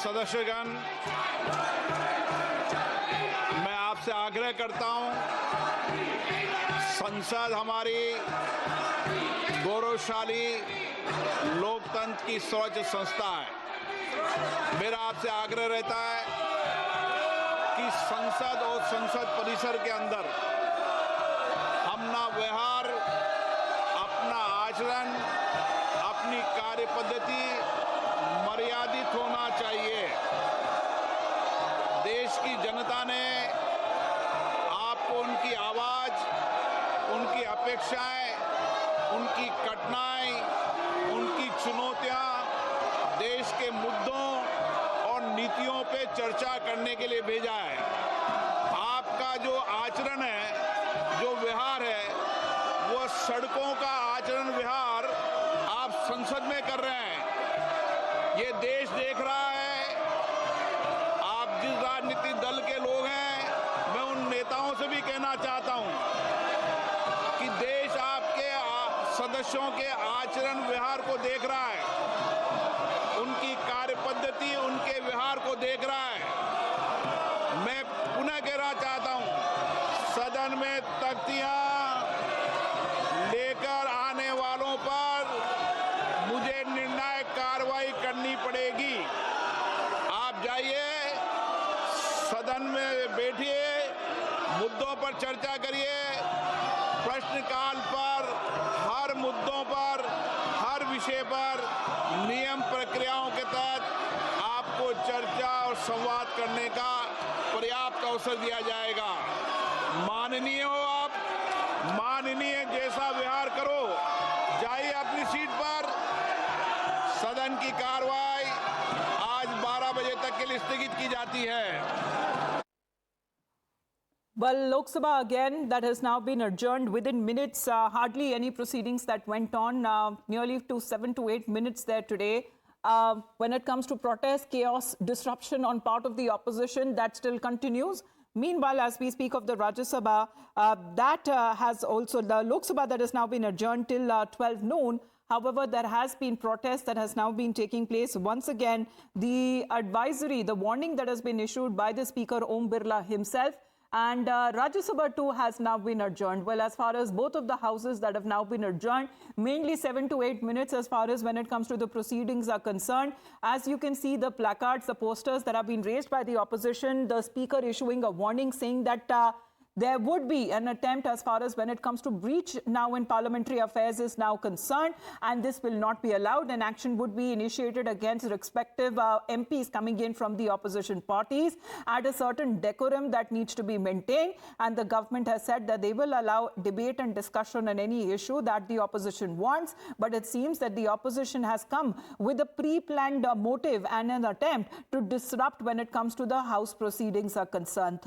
सदस्यगण, मैं आपसे आग्रह करता हूं, संसद हमारी गौरवशाली लोकतंत्र की सर्वोच्च संस्था है। मेरा आपसे आग्रह रहता है कि संसद और संसद परिसर के अंदर अपना व्यवहार, अपना आचरण, अपनी कार्य पद्धति मर्यादित होना चाहिए। देश की जनता ने आपको उनकी आवाज, उनकी अपेक्षाएं, उनकी कठिनाई, उनकी चुनौतियां, देश के मुद्दों और नीतियों पे चर्चा करने के लिए भेजा है। आपका जो आचरण है, जो व्यवहार है, वो सड़कों का आचरण व्यवहार आप संसद में कर रहे हैं। ये देश देख रहा है। आप जिस राजनीतिक दल के लोग हैं, मैं उन नेताओं से भी कहना चाहता हूं कि देश आपके सदस्यों के आचरण व्यवहार को देख रहा है, उनकी कार्य पद्धति, उनके व्यवहार को देख रहा है। मैं पुनः कहना चाहता हूं, सदन में तख्तियां लेकर आने वालों पर मुझे निर्णायक कार्रवाई करनी पड़ेगी। आप जाइए, सदन में बैठिए, मुद्दों पर चर्चा करिए, प्रश्नकाल पर, हर मुद्दों पर, हर विषय पर नियम प्रक्रियाओं के तहत आपको चर्चा और संवाद करने का पर्याप्त अवसर दिया जाएगा। माननीय हो आप, माननीय जैसा व्यवहार करो। जाइए अपनी सीट पर। सदन की कार्रवाई आज 12 बजे तक के लिए स्थगित की जाती है। Well, Lok Sabha again, that has now been adjourned within minutes. Hardly any proceedings that went on, nearly 7 to 8 minutes there today. When it comes to protest, chaos, disruption on part of the opposition, that still continues. Meanwhile, as we speak of the Rajya Sabha, the Lok Sabha that has now been adjourned till 12 noon. However, there has been protest that has now been taking place. Once again, the advisory, the warning that has been issued by the Speaker Om Birla himself, and Rajya Sabha too has now been adjourned. Well, as far as both of the houses that have now been adjourned, mainly 7 to 8 minutes as far as when it comes to the proceedings are concerned. As you can see, the placards, the posters that have been raised by the opposition, the Speaker issuing a warning saying that there would be an attempt as far as when it comes to breach now in parliamentary affairs is now concerned, and this will not be allowed, and action would be initiated against respective MPs coming in from the opposition parties at a certain decorum that needs to be maintained. And the government has said that they will allow debate and discussion on any issue that the opposition wants. But it seems that the opposition has come with a pre-planned motive and an attempt to disrupt when it comes to the House proceedings are concerned.